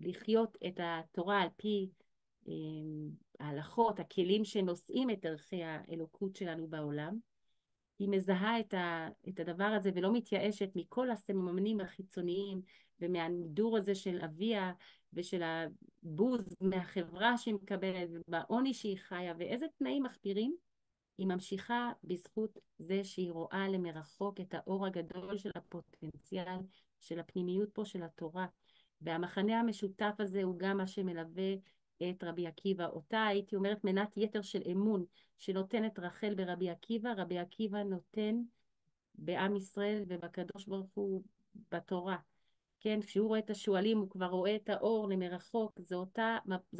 ולחיות את התורה על פי ההלכות, הכלים שנושאים את ערכי האלוקות שלנו בעולם. היא מזהה את הדבר הזה ולא מתייאשת מכל הסממנים החיצוניים ומהנידור הזה של אביה ושל הבוז מהחברה שהיא מקבלת ובעוני שהיא חיה ואיזה תנאים מחפירים. היא ממשיכה בזכות זה שהיא רואה למרחוק את האור הגדול של הפוטנציאל של הפנימיות פה של התורה, והמחנה המשותף הזה הוא גם מה שמלווה את רבי עקיבא. אותה הייתי אומרת מנת יתר של אמון שנותנת רחל ברבי עקיבא. רבי עקיבא נותן בעם ישראל ובקדוש ברוך הוא בתורה. כן, כשהוא רואה את השואלים הוא כבר רואה את האור למרחוק, זה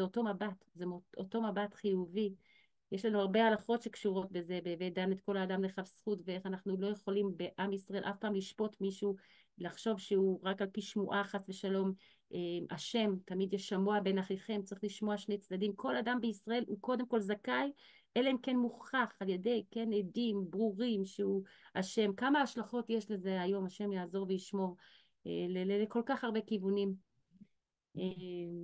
אותו מבט, זה אותו מבט חיובי. יש לנו הרבה הלכות שקשורות בזה, ודן את כל האדם לכף זכות, ואיך אנחנו לא יכולים בעם ישראל אף פעם לשפוט מישהו, לחשוב שהוא רק על פי שמועה חס ושלום, השם, תמיד יש שמוע בין אחיכם, צריך לשמוע שני צדדים. כל אדם בישראל הוא קודם כל זכאי, אלא אם כן מוכח על ידי, כן, עדים ברורים שהוא השם. כמה השלכות יש לזה היום, השם יעזור וישמור לכל כך הרבה כיוונים.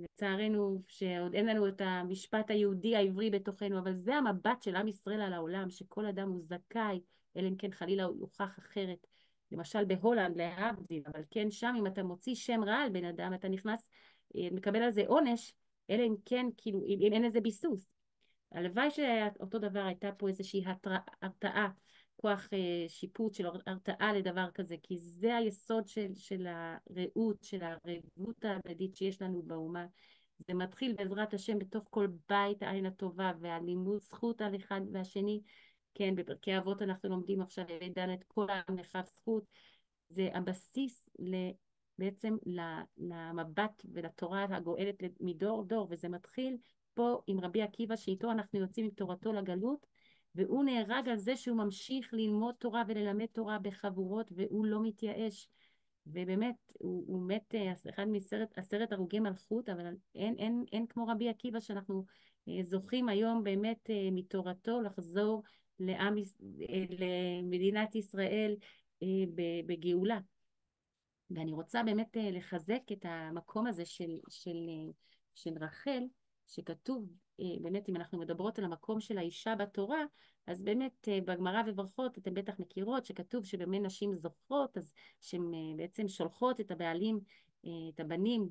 לצערנו שעוד אין לנו את המשפט היהודי העברי בתוכנו, אבל זה המבט של עם ישראל על העולם, שכל אדם הוא זכאי, אלא אם כן חלילה הוא יוכח אחרת. למשל בהולנד, להבדיל, אבל כן שם אם אתה מוציא שם רע על בן אדם, אתה נכנס, מקבל על זה עונש, אלא אם כן, כאילו, אם אין איזה ביסוס. הלוואי שאותו דבר הייתה פה איזושהי הרתעה, כוח שיפוט של הרתעה לדבר כזה, כי זה היסוד של הרעות, של הערבות ההדדית שיש לנו באומה. זה מתחיל בעזרת השם בתוך כל בית העין הטובה והלימוד זכות על אחד והשני, כן, בפרקי אבות אנחנו לומדים עכשיו דן את כל העם לכף זכות, זה הבסיס בעצם למבט ולתורה הגואלת מדור דור, וזה מתחיל פה עם רבי עקיבא, שאיתו אנחנו יוצאים עם תורתו לגלות, והוא נהרג על זה שהוא ממשיך ללמוד תורה וללמד תורה בחבורות, והוא לא מתייאש. ובאמת, הוא מת, אחד מעשרת הרוגי מלכות, אבל אין כמו רבי עקיבא שאנחנו זוכים היום באמת מתורתו לחזור למדינת ישראל בגאולה. ואני רוצה באמת לחזק את המקום הזה של רחל, שכתוב, באמת אם אנחנו מדברות על המקום של האישה בתורה, אז באמת בגמרא וברכות אתם בטח מכירות, שכתוב שבאמת נשים זוכרות, אז שהן בעצם שולחות את הבעלים, את הבנים,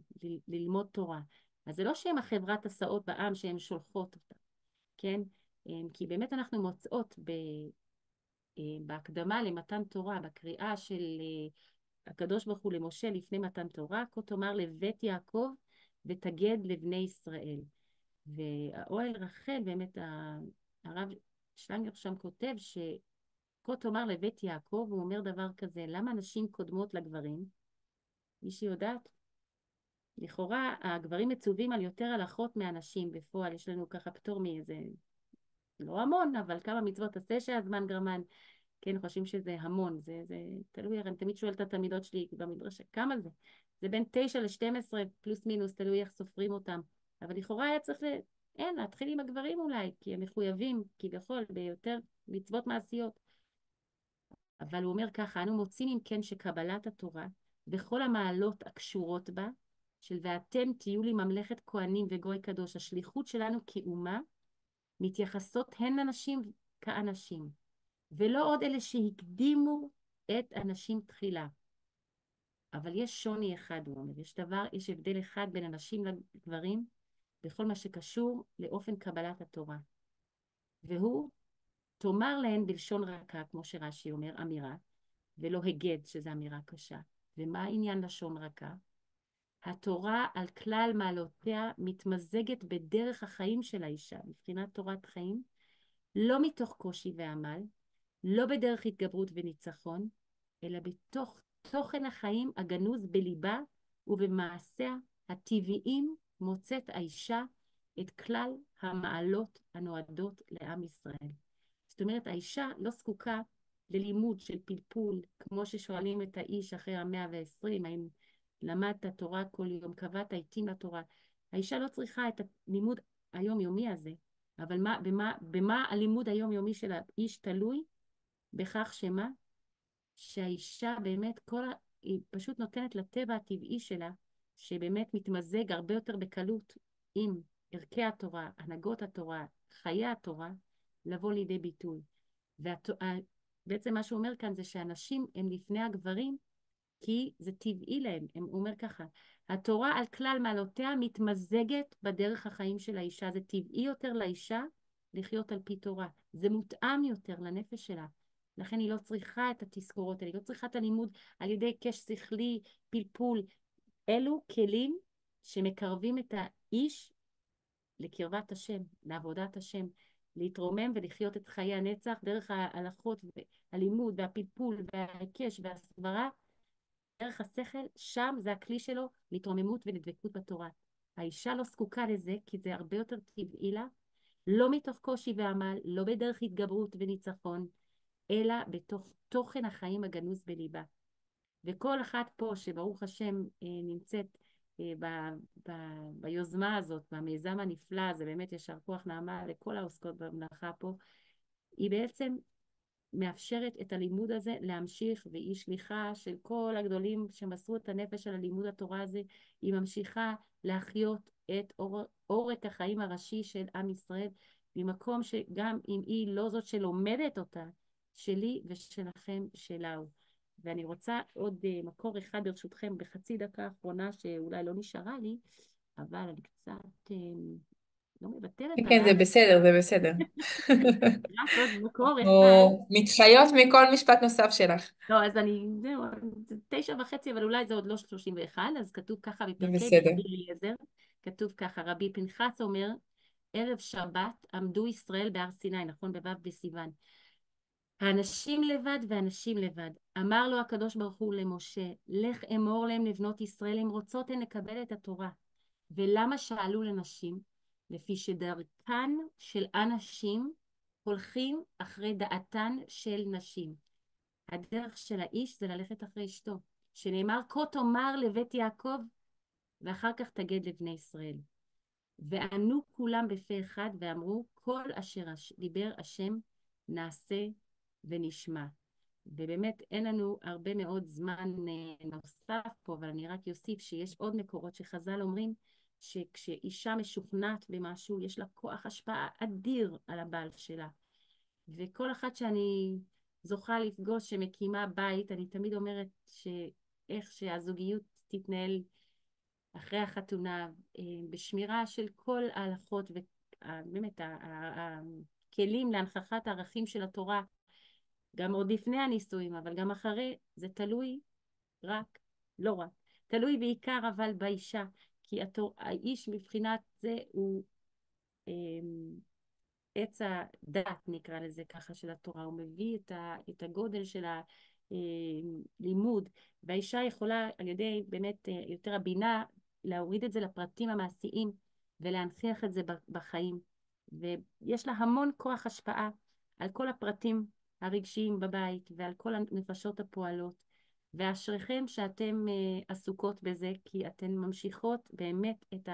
ללמוד תורה. אז זה לא שהן החברת הסעות בעם שהן שולחות אותה, כן? כי באמת אנחנו מוצאות בהקדמה למתן תורה, בקריאה של הקדוש ברוך הוא למשה לפני מתן תורה, כה תאמר לבית יעקב ותגד לבני ישראל. והאוהל רחל, באמת הרב שלנגר שם כותב שכה תאמר לבית יעקב, הוא אומר דבר כזה, למה נשים קודמות לגברים? מישהי יודעת? לכאורה הגברים מצווים על יותר הלכות מהנשים, בפועל יש לנו ככה פטור מאיזה, לא המון, אבל כמה מצוות עשה שהזמן גרמן, כן, חושבים שזה המון, זה תלוי, אני תמיד שואלת את התלמידות שלי במדרשה, כמה זה? זה בין 9 ל-12 פלוס מינוס, תלוי איך סופרים אותם, אבל לכאורה היה צריך להתחיל עם הגברים אולי, כי הם מחויבים כביכול ביותר מצוות מעשיות. אבל הוא אומר ככה, אנו מוצאים אם כן שקבלת התורה וכל המעלות הקשורות בה, של ואתם תהיו לי ממלכת כהנים וגוי קדוש, השליחות שלנו כאומה, מתייחסות הן לנשים כאנשים, ולא עוד אלה שהקדימו את הנשים תחילה. אבל יש שוני אחד, הוא אומר, יש הבדל אחד בין הנשים לגברים, בכל מה שקשור לאופן קבלת התורה. והוא, תאמר להן בלשון רכה, כמו שרש"י אומר, אמירה, ולא הגד, שזו אמירה קשה. ומה העניין לשון רכה? התורה על כלל מעלותיה מתמזגת בדרך החיים של האישה, מבחינת תורת חיים, לא מתוך קושי ועמל, לא בדרך התגברות וניצחון, אלא בתוך תוכן החיים הגנוז בליבה ובמעשיה הטבעיים מוצאת האישה את כלל המעלות הנועדות לעם ישראל. זאת אומרת, האישה לא זקוקה ללימוד של פלפול, כמו ששואלים את האיש אחרי 120, האם למדת תורה כל יום, קבעת עיתים לתורה. האישה לא צריכה את הלימוד היומיומי הזה, אבל במה הלימוד היומיומי של האיש תלוי? בכך שמה? שהאישה באמת, היא פשוט נותנת לטבע הטבעי שלה, שבאמת מתמזג הרבה יותר בקלות עם ערכי התורה, הנהגות התורה, חיי התורה, לבוא לידי ביטוי. בעצם מה שהוא אומר כאן זה שהנשים הם לפני הגברים, כי זה טבעי להם. הוא אומר ככה, התורה על כלל מעלותיה מתמזגת בדרך החיים של האישה. זה טבעי יותר לאישה לחיות על פי תורה. זה מותאם יותר לנפש שלה. לכן היא לא צריכה את התזכורות האלה, היא לא צריכה את הלימוד על ידי קש שכלי, פלפול. אלו כלים שמקרבים את האיש לקרבת השם, לעבודת השם, להתרומם ולחיות את חיי הנצח דרך ההלכות והלימוד והפלפול והקש והסברה, דרך השכל, שם זה הכלי שלו להתרוממות ולדבקות בתורה. האישה לא זקוקה לזה, כי זה הרבה יותר טבעי לה, לא מתוך קושי ועמל, לא בדרך התגברות וניצחון, אלא בתוך תוכן החיים הגנוז בליבה. וכל אחת פה שברוך השם נמצאת ביוזמה הזאת, במיזם הנפלא, זה באמת ישר כוח נעמה לכל העוסקות במלאכה פה, היא בעצם מאפשרת את הלימוד הזה להמשיך, והיא שליחה של כל הגדולים שמסרו את הנפש על הלימוד התורה הזה, היא ממשיכה להחיות את עורק החיים הראשי של עם ישראל, במקום שגם אם היא לא זאת שלומדת אותה, שלי ושלכם שלנו. ואני רוצה עוד מקור אחד ברשותכם בחצי דקה האחרונה שאולי לא נשארה לי, אבל אני קצת לא מבטלת עליו. כן, זה בסדר, זה בסדר. רק עוד מקור אחד. או מתחיות מכל משפט נוסף שלך. לא, אז זהו, 9:30, אבל אולי זה עוד לא 31, אז כתוב ככה בפרקי בסדר. רבי אליעזר, כתוב ככה, רבי פנחס אומר, ערב שבת עמדו ישראל בהר סיני, נכון? בו' בסיוון. האנשים לבד ואנשים לבד. אמר לו הקדוש ברוך הוא למשה, לך אמור להם לבנות ישראל, אם רוצות הן לקבל את התורה. ולמה שאלו לנשים? לפי שדרכן של אנשים הולכים אחרי דעתן של נשים. הדרך של האיש זה ללכת אחרי אשתו, שנאמר כה תאמר לבית יעקב ואחר כך תגד לבני ישראל. וענו כולם בפה אחד ואמרו כל אשר דיבר השם נעשה ונשמע. ובאמת אין לנו הרבה מאוד זמן נוסף פה, אבל אני רק אוסיף שיש עוד מקורות שחז"ל אומרים שכשאישה משוכנעת במשהו יש לה כוח השפעה אדיר על הבעל שלה. וכל אחת שאני זוכה לפגוש שמקימה בית, אני תמיד אומרת שאיך שהזוגיות תתנהל אחרי החתונה, בשמירה של כל ההלכות ובאמת הכלים להנכחת הערכים של התורה, גם עוד לפני הנישואים, אבל גם אחרי, זה תלוי רק, לא רק, תלוי בעיקר אבל באישה, כי האיש מבחינת זה הוא עץ הדת נקרא לזה ככה של התורה, הוא מביא את הגודל של הלימוד, והאישה יכולה על ידי באמת יותר הבינה להוריד את זה לפרטים המעשיים ולהנכיח את זה בחיים, ויש לה המון כוח השפעה על כל הפרטים הרגשיים בבית ועל כל הנפשות הפועלות, ואשריכם שאתם עסוקות בזה, כי אתן ממשיכות באמת את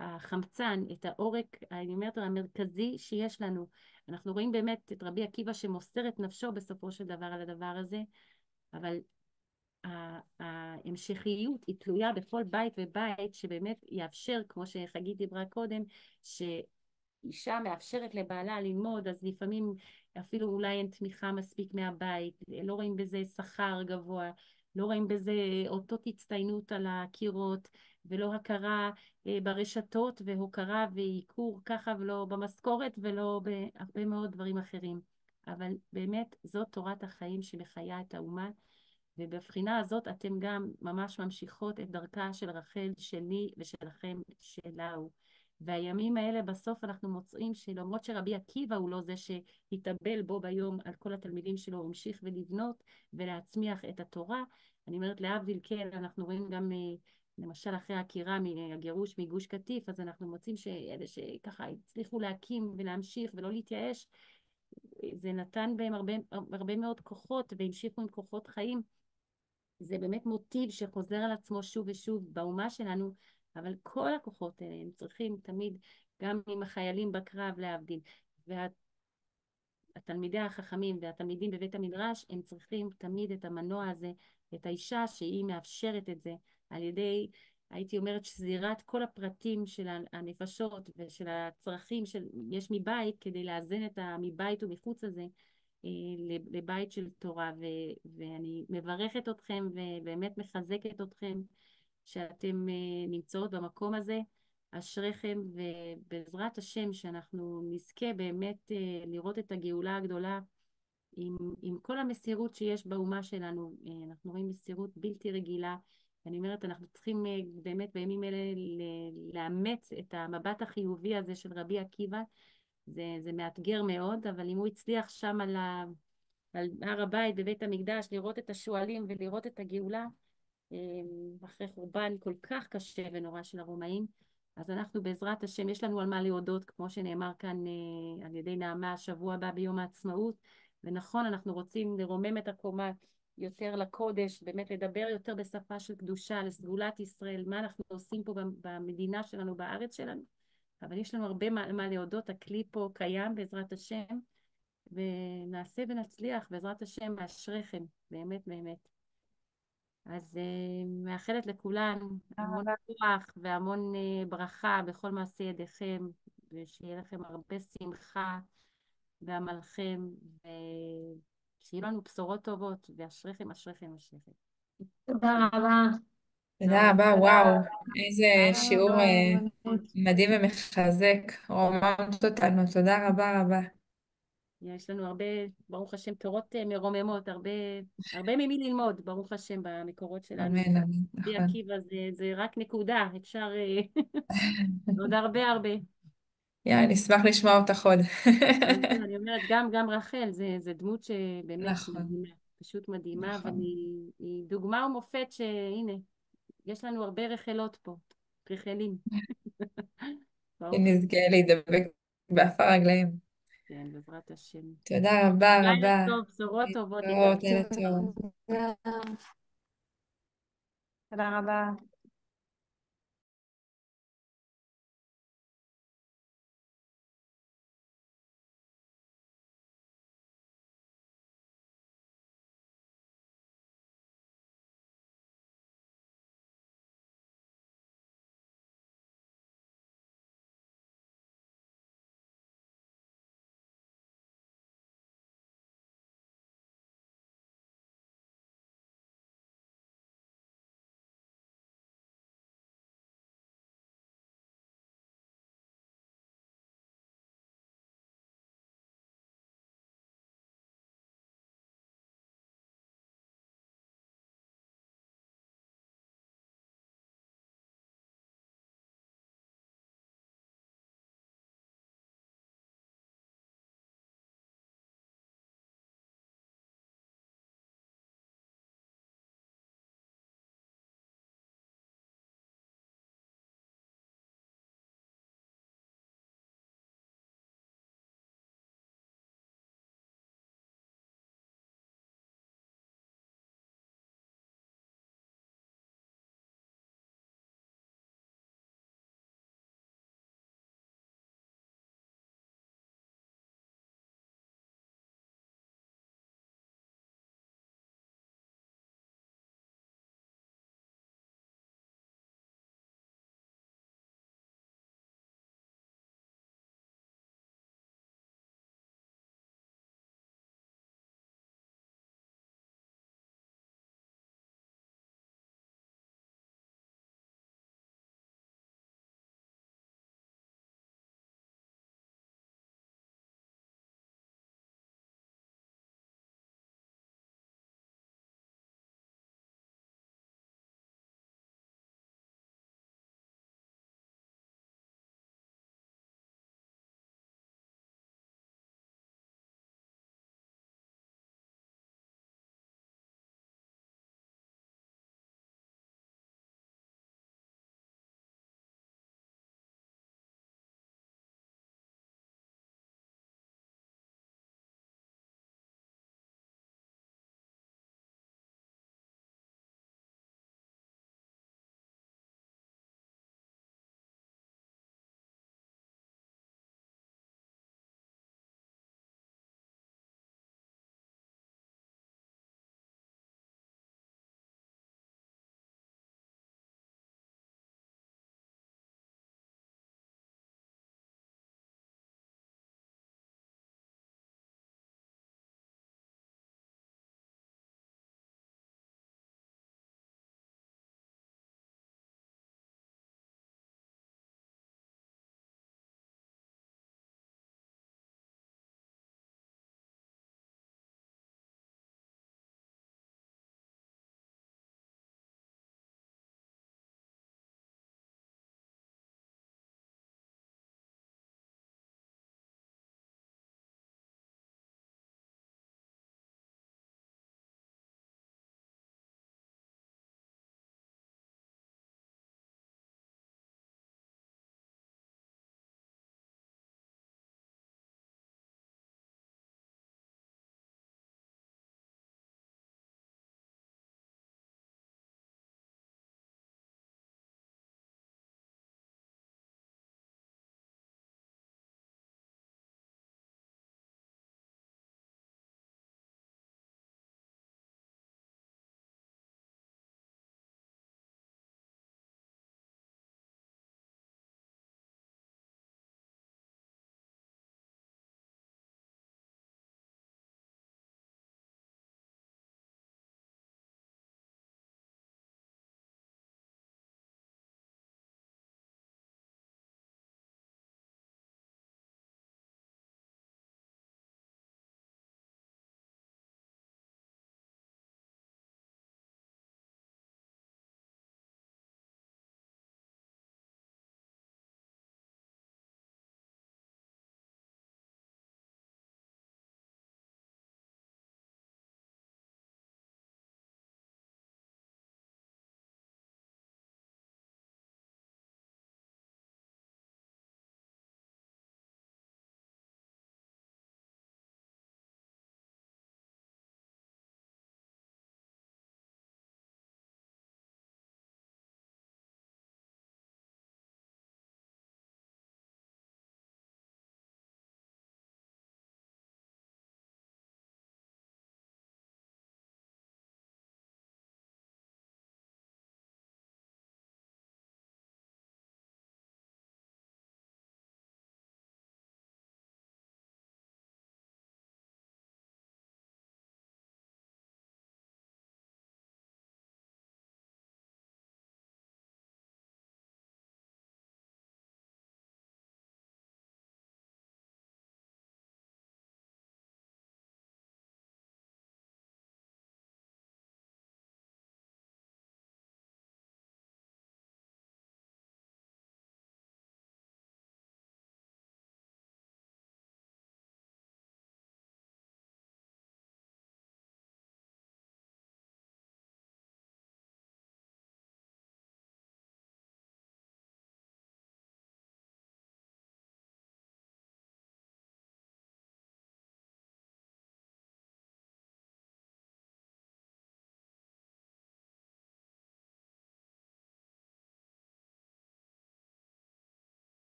החמצן, את העורק, אני אומרת, המרכזי שיש לנו. אנחנו רואים באמת את רבי עקיבא שמוסר את נפשו בסופו של דבר על הדבר הזה, אבל ההמשכיות היא תלויה בכל בית ובית שבאמת יאפשר, כמו שחגית דיברה קודם, שאישה מאפשרת לבעלה ללמוד, אז לפעמים אפילו אולי אין תמיכה מספיק מהבית, לא רואים בזה שכר גבוה, לא רואים בזה אותות הצטיינות על הקירות, ולא הכרה ברשתות, והוקרה ועיקור ככה, ולא במשכורת, ולא בהרבה מאוד דברים אחרים. אבל באמת זאת תורת החיים שמחיה את האומה, ובבחינה הזאת אתם גם ממש ממשיכות את דרכה של רחל, שלי ושלכם שלנו. והימים האלה בסוף אנחנו מוצאים שלמרות שרבי עקיבא הוא לא זה שהתאבל בו ביום על כל התלמידים שלו, הוא המשיך ולבנות ולהצמיח את התורה. אני אומרת להבדיל, כן, אנחנו רואים גם למשל אחרי העקירה מהגירוש מגוש קטיף, אז אנחנו מוצאים שאלה שככה הצליחו להקים ולהמשיך ולא להתייאש, זה נתן בהם הרבה מאוד כוחות והמשיכו עם כוחות חיים. זה באמת מוטיב שחוזר על עצמו שוב ושוב באומה שלנו, אבל כל הכוחות האלה הם צריכים תמיד, גם עם החיילים בקרב להבדיל, והתלמידי החכמים והתלמידים בבית המדרש, הם צריכים תמיד את המנוע הזה, את האישה שהיא מאפשרת את זה, על ידי, הייתי אומרת, שזירת כל הפרטים של הנפשות ושל הצרכים שיש מבית, כדי לאזן את מבית ומחוץ הזה, לבית של תורה, ואני מברכת אתכם ובאמת מחזקת אתכם שאתם נמצאות במקום הזה. אשריכם, ובעזרת השם שאנחנו נזכה באמת לראות את הגאולה הגדולה עם כל המסירות שיש באומה שלנו. אנחנו רואים מסירות בלתי רגילה. אני אומרת, אנחנו צריכים באמת בימים אלה לאמץ את המבט החיובי הזה של רבי עקיבא. זה מאתגר מאוד, אבל אם הוא הצליח שם על הר הבית בבית המקדש לראות את השואלים ולראות את הגאולה אחרי חורבן כל כך קשה ונורא של הרומאים, אז אנחנו בעזרת השם יש לנו על מה להודות, כמו שנאמר כאן על ידי נעמה השבוע הבא ביום העצמאות. ונכון, אנחנו רוצים לרומם את הקומה יותר לקודש, באמת לדבר יותר בשפה של קדושה לסגולת ישראל, מה אנחנו עושים פה במדינה שלנו, בארץ שלנו. אבל יש לנו הרבה מה להודות, הכלי פה קיים בעזרת השם, ונעשה ונצליח בעזרת השם, מאשריכם, באמת באמת. אז מאחלת לכולן המון כוח והמון ברכה בכל מעשי ידיכם, ושיהיה לכם הרבה שמחה בעמלכם, ושיהיו לנו בשורות טובות, ואשריכם, אשריכם, אשריכם. תודה רבה. תודה רבה, וואו, איזה שיעור באמת. מדהים ומחזק, רוממת אותנו, תודה רבה רבה. יש לנו הרבה, ברוך השם, תורות מרוממות, הרבה ממי ללמוד, ברוך השם, במקורות שלנו. אמן, אמן, רבי נכון. עקיבא זה רק נקודה, אפשר עוד הרבה הרבה. נשמח לשמוע אותך עוד. אני אומרת, גם רחל, זה דמות שבאמת נכון, מדהימה, פשוט מדהימה, אבל נכון. היא דוגמה ומופת שהנה, יש לנו הרבה רחלות פה, רחלים, ברוך השם, שנזכה להידבק באף הרגליים. כן, בעזרת השם. תודה רבה לילה רבה. טוב, בשורות טובות להתראות, לקראת. לילה טוב. תודה רבה.